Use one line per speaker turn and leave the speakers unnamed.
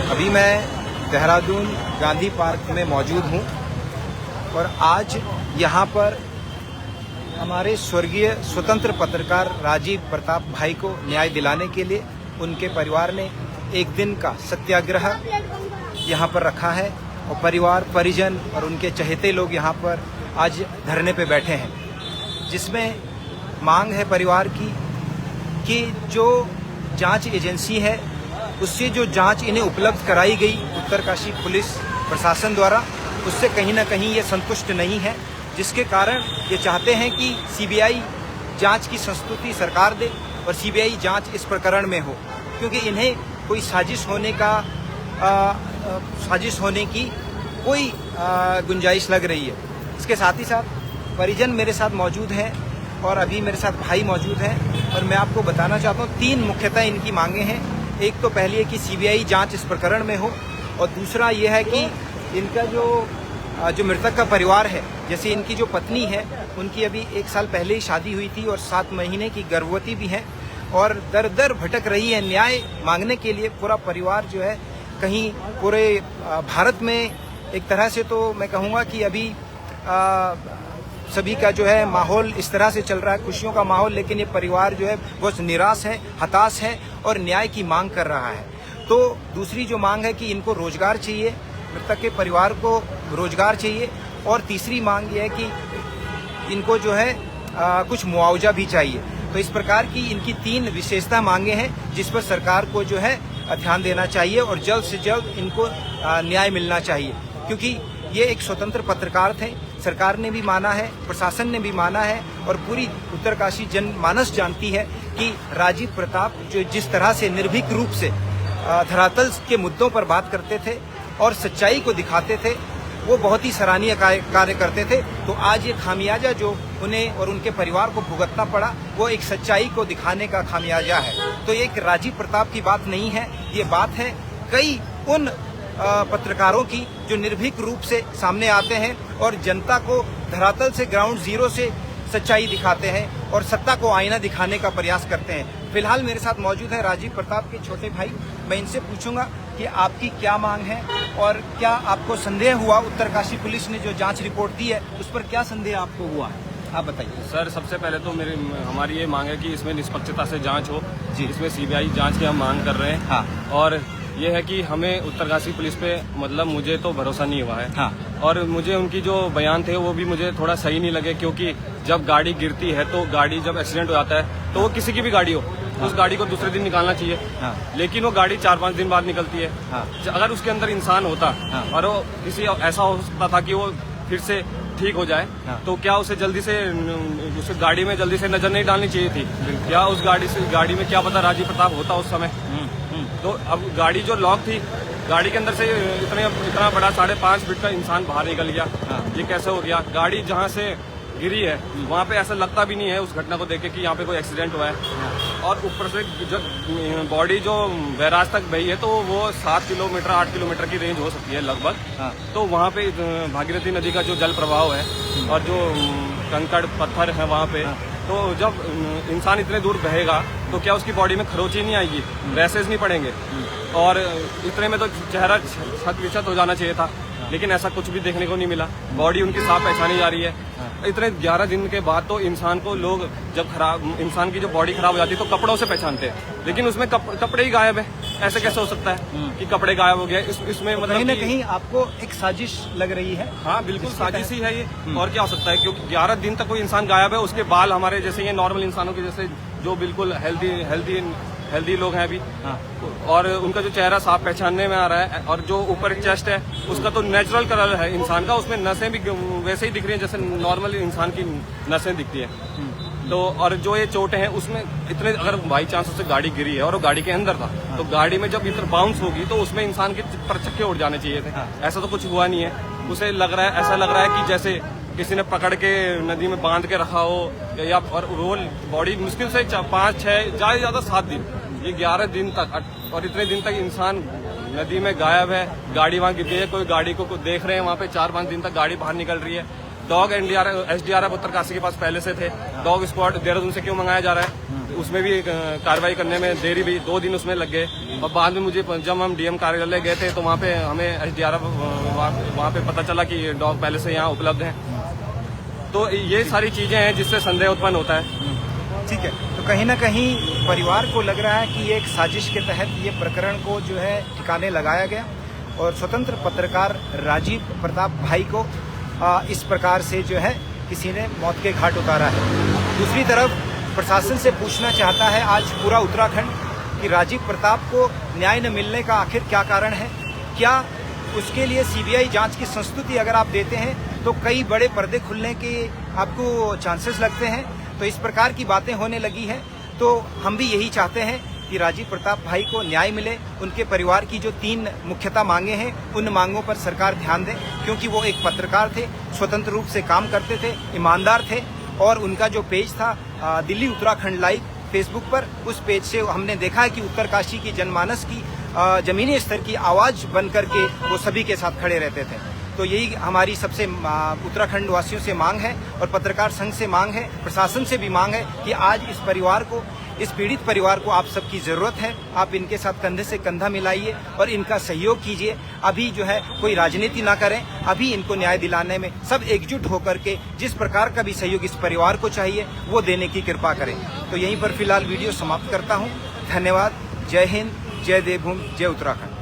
अभी मैं देहरादून गांधी पार्क में मौजूद हूं और आज यहां पर हमारे स्वर्गीय स्वतंत्र पत्रकार राजीव प्रताप भाई को न्याय दिलाने के लिए उनके परिवार ने एक दिन का सत्याग्रह यहां पर रखा है और परिवार परिजन और उनके चहेते लोग यहां पर आज धरने पे बैठे हैं, जिसमें मांग है परिवार की कि जो जांच एजेंसी है उससे जो जांच इन्हें उपलब्ध कराई गई उत्तरकाशी पुलिस प्रशासन द्वारा, उससे कहीं ना कहीं ये संतुष्ट नहीं है, जिसके कारण ये चाहते हैं कि सीबीआई जांच की संस्तुति सरकार दे और सीबीआई जांच इस प्रकरण में हो, क्योंकि इन्हें कोई साजिश होने की कोई गुंजाइश लग रही है। इसके साथ ही साथ परिजन मेरे साथ मौजूद हैं और अभी मेरे साथ भाई मौजूद हैं और मैं आपको बताना चाहता हूँ 3 मुख्यतः इनकी मांगे हैं। एक तो पहली है कि सीबीआई जांच इस प्रकरण में हो और दूसरा ये है कि इनका जो मृतक का परिवार है, जैसे इनकी जो पत्नी है उनकी अभी 1 साल पहले ही शादी हुई थी और 7 महीने की गर्भवती भी है और दर दर भटक रही है न्याय मांगने के लिए। पूरा परिवार जो है कहीं पूरे भारत में एक तरह से तो मैं कहूँगा कि अभी सभी का जो है माहौल इस तरह से चल रहा है, खुशियों का माहौल, लेकिन ये परिवार जो है बहुत निराश है, हताश है और न्याय की मांग कर रहा है। तो दूसरी जो मांग है कि इनको रोजगार चाहिए, मृतक के परिवार को रोजगार चाहिए और तीसरी मांग ये है कि इनको जो है कुछ मुआवजा भी चाहिए। तो इस प्रकार की इनकी 3 विशेषता मांगे हैं जिस पर सरकार को जो है ध्यान देना चाहिए और जल्द से जल्द इनको न्याय मिलना चाहिए, क्योंकि ये एक स्वतंत्र पत्रकार थे। सरकार ने भी माना है, प्रशासन ने भी माना है और पूरी उत्तरकाशी जनमानस जानती है कि राजीव प्रताप जो जिस तरह से निर्भीक रूप से धरातल के मुद्दों पर बात करते थे और सच्चाई को दिखाते थे, वो बहुत ही सराहनीय कार्य करते थे। तो आज ये खामियाजा जो उन्हें और उनके परिवार को भुगतना पड़ा, वो एक सच्चाई को दिखाने का खामियाजा है। तो ये एक राजीव प्रताप की बात नहीं है, ये बात है कई उन पत्रकारों की जो निर्भीक रूप से सामने आते हैं और जनता को धरातल से ग्राउंड जीरो से सच्चाई दिखाते हैं और सत्ता को आईना दिखाने का प्रयास करते हैं। फिलहाल मेरे साथ मौजूद है राजीव प्रताप के छोटे भाई। मैं इनसे पूछूंगा कि आपकी क्या मांग है और क्या आपको संदेह हुआ, उत्तरकाशी पुलिस ने जो जांच रिपोर्ट दी है उस पर क्या संदेह आपको हुआ है, आप बताइए।
सर, सबसे पहले तो हमारी ये मांग है कि इसमें निष्पक्षता से जांच हो जी। इसमें सीबीआई जांच की हम मांग कर रहे हैं। हाँ। और ये है कि हमें उत्तरकाशी पुलिस पे मतलब मुझे तो भरोसा नहीं हुआ है। हाँ। और मुझे उनकी जो बयान थे वो भी मुझे थोड़ा सही नहीं लगे, क्योंकि जब गाड़ी गिरती है तो गाड़ी जब एक्सीडेंट हो जाता है तो वो किसी की भी गाड़ी हो, हाँ। उस गाड़ी को दूसरे दिन निकालना चाहिए। हाँ। लेकिन वो गाड़ी 4-5 दिन बाद निकलती है। हाँ। अगर उसके अंदर इंसान होता, हाँ। और वो किसी ऐसा हो सकता था कि वो फिर से ठीक हो जाए, हाँ। तो क्या उसे जल्दी से उस गाड़ी में जल्दी से नजर नहीं डालनी चाहिए थी? क्या उस गाड़ी में क्या पता राजीव प्रताप होता उस समय? तो अब गाड़ी जो लॉक थी, गाड़ी के अंदर से इतना बड़ा 5.5 फीट का इंसान बाहर निकल गया। हाँ। ये कैसे हो गया? गाड़ी जहाँ से गिरी है वहाँ पे ऐसा लगता भी नहीं है उस घटना को देख के कि यहाँ पे कोई एक्सीडेंट हुआ है। हाँ। और ऊपर से जब बॉडी जो बैराज तक बही है तो वो 7 किलोमीटर 8 किलोमीटर की रेंज हो सकती है लगभग। हाँ। तो वहाँ पे भागीरथी नदी का जो जल प्रवाह है और जो कंकड़ पत्थर है वहाँ पे, तो जब इंसान इतने दूर बहेगा तो क्या उसकी बॉडी में खरोंच ही नहीं आएगी, रैसेस नहीं पड़ेंगे? और इतने में तो चेहरा छत विछत हो जाना चाहिए था, लेकिन ऐसा कुछ भी देखने को नहीं मिला। बॉडी उनकी साफ पहचानी जा रही है। इतने 11 दिन के बाद तो इंसान को लोग जब इंसान की जो बॉडी खराब हो जाती है तो कपड़ों से पहचानते हैं, लेकिन उसमें कपड़े ही गायब है। ऐसे कैसे हो सकता है कि कपड़े गायब हो गए? इसमें मतलब
कहीं न कहीं आपको एक साजिश लग रही है।
हाँ, बिल्कुल साजिश ही है ये। और क्या हो सकता है, क्योंकि 11 दिन तक कोई इंसान गायब है, उसके बाल हमारे जैसे ये नॉर्मल इंसानों के जैसे जो बिल्कुल हेल्दी लोग हैं अभी। हाँ। और उनका जो चेहरा साफ पहचानने में आ रहा है और जो ऊपर चेस्ट है उसका तो नेचुरल कलर है इंसान का, उसमें नसें भी वैसे ही दिख रही हैं जैसे नॉर्मल इंसान की नसें दिखती है। तो और जो ये चोटें हैं उसमें इतने, अगर बाई चांस उससे गाड़ी गिरी है और वो गाड़ी के अंदर था, तो गाड़ी में जब इधर बाउंस होगी तो उसमें इंसान के परचक्के उड़ जाने चाहिए थे। ऐसा तो कुछ हुआ नहीं है। उसे ऐसा लग रहा है कि जैसे किसी ने पकड़ के नदी में बांध के रखा हो, या और वो बॉडी मुश्किल से 5-6 ज्यादा से ज्यादा 7 दिन, ये 11 दिन तक, और इतने दिन तक इंसान नदी में गायब है। गाड़ी वहाँ गिर गई है, कोई गाड़ी को देख रहे हैं वहाँ पे, 4-5 दिन तक गाड़ी बाहर निकल रही है। डॉग एसडीआरएफ उत्तरकाशी के पास पहले से थे। डॉग स्क्वाड देहरादून से क्यों मंगाया जा रहा है? उसमें भी कार्रवाई करने में देरी भी 2 दिन उसमें लग गए। और बाद में मुझे जब हम डीएम कार्यालय गए थे तो वहाँ पे हमें SDRF वहाँ पे पता चला कि डॉग पहले से यहाँ उपलब्ध हैं। तो ये सारी चीजें हैं जिससे संदेह उत्पन्न होता है।
ठीक है, तो कहीं ना कहीं परिवार को लग रहा है कि ये एक साजिश के तहत ये प्रकरण को जो है ठिकाने लगाया गया और स्वतंत्र पत्रकार राजीव प्रताप भाई को इस प्रकार से जो है किसी ने मौत के घाट उतारा है। दूसरी तरफ प्रशासन से पूछना चाहता है आज पूरा उत्तराखंड कि राजीव प्रताप को न्याय न मिलने का आखिर क्या कारण है। क्या उसके लिए सीबीआई जांच की संस्तुति अगर आप देते हैं तो कई बड़े पर्दे खुलने के आपको चांसेस लगते हैं। तो इस प्रकार की बातें होने लगी हैं। तो हम भी यही चाहते हैं कि राजीव प्रताप भाई को न्याय मिले। उनके परिवार की जो 3 मुख्यतः मांगे हैं उन मांगों पर सरकार ध्यान दे, क्योंकि वो एक पत्रकार थे, स्वतंत्र रूप से काम करते थे, ईमानदार थे। और उनका जो पेज था दिल्ली उत्तराखंड लाइव फेसबुक पर, उस पेज से हमने देखा है कि उत्तरकाशी की जनमानस की जमीनी स्तर की आवाज बन करके वो सभी के साथ खड़े रहते थे। तो यही हमारी सबसे उत्तराखंड वासियों से मांग है और पत्रकार संघ से मांग है, प्रशासन से भी मांग है कि आज इस परिवार को, इस पीड़ित परिवार को आप सबकी जरूरत है। आप इनके साथ कंधे से कंधा मिलाइए और इनका सहयोग कीजिए। अभी जो है कोई राजनीति ना करें, अभी इनको न्याय दिलाने में सब एकजुट होकर के जिस प्रकार का भी सहयोग इस परिवार को चाहिए वो देने की कृपा करें। तो यहीं पर फिलहाल वीडियो समाप्त करता हूँ। धन्यवाद। जय हिंद, जय देवभूमि, जय उत्तराखंड।